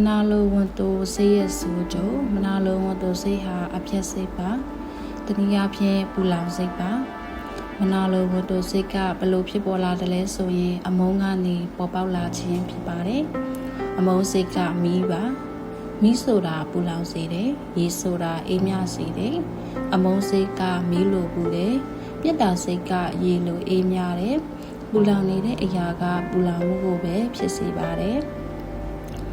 နာလိုဝန်တိုဆေးရဲ့ဆိုကြမနာလိုဝန်တိုဆေးဟာအပြက်စိတ်ပါတနည်းအားဖြင့်ပူလောင်စိတ်ပါမနာလိုဝန်တိုစိတ်ကဘလို့ဖြစ်ပေါ်လာတယ်လဲဆိုရင်အမုန်းကနေပေါ်ပေါက်လာခြင်းဖြစ်ပါတယ်အမုန်းစိတ်ကမီးပါမီးဆိုတာပူလောင်စေတယ်ရေဆိုတာအေးမြစေတယ်အမုန်းစိတ်ကမီးလိုပူတယ်ပြက်တာစိတ်ကရေလိုအေးမြတယ်ပူလောင်နေတဲ့အရာကပူလောင်မှုကိုပဲဖြစ်စေပါတယ်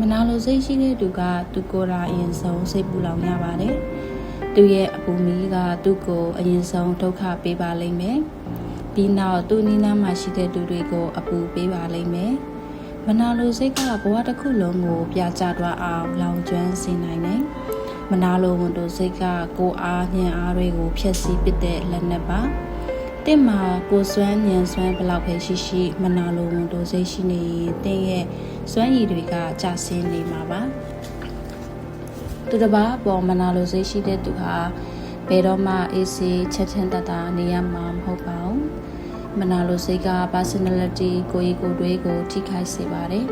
မနာလိုစိတ်ရှိတဲ့သူကသူကိုယ်တိုင်အရင်ဆုံးစိတ်ပူလောင်ရပါတယ်သူရဲ့အပူမီးကသူ့ကိုအရင်ဆုံးဒုက္ခပေးပါလိမ့်မယ်ပြီးနောက်သူ့နီးနားမှာရှိတဲ့သူတွေကိုအပူပေးပါလိမ့်မယ်မနာလိုစိတ်ကဘဝတစ်ခုလုံးကိုပြကျသွားအောင်လောင်ကျွမ်းစေနိုင်တယ်မနာလိုဝန်တိုစိတ်ကကိုယ်အားဉာဏ်အားတွေကိုဖျက်ဆီးပစ်တဲ့လက်နက်ပါတင့်မှာကိုစွမ်းဉာဏ်စွမ်းဘလောက်ပဲရှိမနာလိုဝန်တိုစိတ်ရှိနေရင်တင့်ရဲ့စွမ်းရည်တွေကကျဆင်းနေမှာပါသူတစ်ပါးပေါ်မနာလိုစိတ်ရှိတဲ့သူဟာဘယ်တော့မှအေးစေးချက်ချင်းတတ်နေရမှာမဟုတ်ပါဘူးမနာလိုစိတ်က personality ကိုယ်ရည်ကိုယ်တွေကိုထိခိုက်စေပါတယ်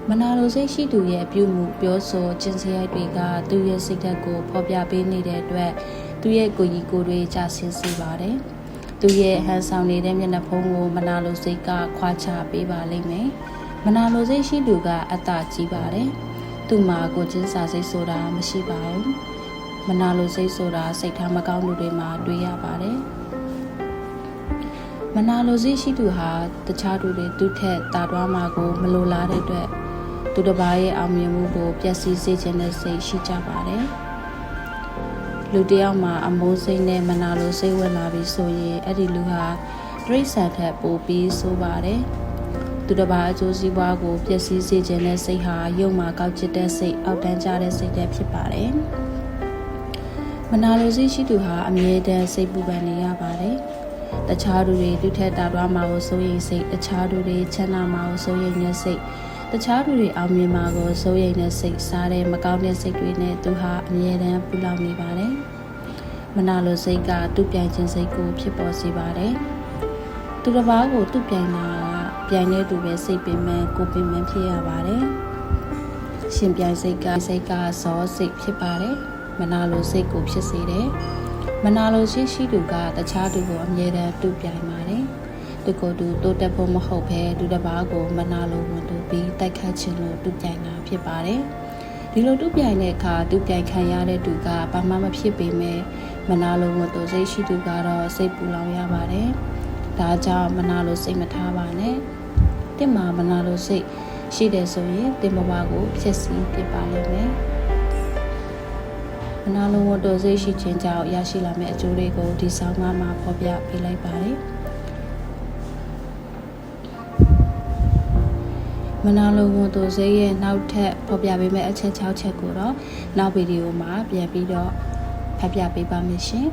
မနာလိုစိတ်ရှိသူရဲ့ပြုမှုပြောဆိုကျင့်စရိုက်တွေကသူ့ရဲ့စိတ်ဓာတ်ကိုဖော်ပြပေးနေတဲ့အတွက်သူ့ရဲ့ကိုယ်ရည်ကိုယ်တွေကျဆင်းစေပါတယ်သူရဲ့ဟန်ဆောင်နေတဲ့မျက်နှာဖုံးကိုမနာလိုစိတ်ကခွာချပေးပါလိမ့်မယ်မနာလိုစိတ်ရှိသူကအတ္တကြီးပါတယ်သူ့မှာကိုချင်းစာစိတ်ဆိုတာမရှိပါဘူးမနာလိုစိတ်ဆိုတာစိတ်ထားမကောင်းမှုတွေမှာတွေ့ရပါတယ်မနာလိုစိတ်ရှိသူဟာတခြားသူတွေသူ့ထက်တာတွားမှာကိုမလိုလားတဲ့အတွက်သူတစ်ပါးရဲ့အောင်မြင်မှုကိုပျက်စီးစေခြင်းနဲ့စိတ်ရှိကြပါတယ်လူတစ်ယောက်မှာအမိုးစိတ်နဲ့မနာလိုစိတ်ဝင်လာပြီးဆိုရင်အဲ့ဒီလူဟာတိရစ္ဆာန်ထက်ပိုပြီးဆိုးပါတယ်သူတစ်ပါးအကျိုးစီးပွားကိုပျက်စီးစေခြင်းနဲ့စိတ်ဟာယုံမှာကောက်ကျစ်တဲ့စိတ်အောက်တန်းကျတဲ့စိတ်တွေဖြစ်ပါတယ်မနာလိုစိတ်ရှိသူဟာအမြဲတမ်းစိတ်ပူပန်နေရပါတယ်တခြားသူတွေသူထက်တာတွားမှာကိုစိုးရိမ်စိတ်တခြားသူတွေချမ်းသာမှာကိုစိုးရိမ်နေစိတ်တခြားသူတွေအောင်မြင်မှာကိုစိုးရိမ်နေစိတ်စားတဲ့မကောင်းတဲ့စိတ်တွေနဲ့သူဟာအမြဲတမ်းပူလောင်နေပါတယ်မနာလိုစိတ်ကသူ့ပြိုင်ခြင်းစိတ်ကိုဖြစ်ပေါ်စေပါတယ်သူတစ်ပါးကိုသူ့ပြိုင်တာပြိုင်တဲ့သူပဲစိတ်ပင်ပန်းကိုပင်ပန်းဖြစ်ရပါတယ်ရှင်ပြိုင်စိတ်ကဇောစိတ်ဖြစ်ပါတယ်မနာလိုစိတ်ကိုဖြစ်စေတယ်မနာလိုရှိသူကတခြားသူကိုအမြဲတမ်းတူပြိုင်ပါတယ်သူကိုယ်သူတိုးတက်ဖို့မဟုတ်ဘဲသူတစ်ပါးကိုမနာလိုဝန်တူပြီးတိုက်ခတ်ခြင်းလို့တူပြိုင်တာဖြစ်ပါတယ်ဒီလိုတူပြိုင်တဲ့အခါတူပြိုင်ခံရတဲ့သူကဘာမှမဖြစ်ပေမဲ့မနာလိုဝန်တူစိတ်ရှိသူကတော့စိတ်ပူလောင်ရပါတယ်ဒါကြောင့်မနာလိုစိတ်မထားပါနဲ့တင့်မှာမနာလိုစိတ်ရှိတယ်ဆိုရင်တင်ဘဝကိုဖျက်ဆီးပစ်ပါလိမ့်မယ်မနာလိုဝန်တိုစိတ်ရှိခြင်းကြောင့်ရရှိလာမယ့်အကျိုးတွေကိုဒီဆောင်းပါးမှာဖော်ပြပေးလိုက်ပါတယ်မနာလိုဝန်တိုစိတ်ရဲ့နောက်ထပ်ဖော်ပြပေးမယ့်အချက်6ချက်ကိုတော့နောက်ဗီဒီယိုမှာပြန်ပြီးတော့ဖတ်ပြပေးပါမယ်ရှင်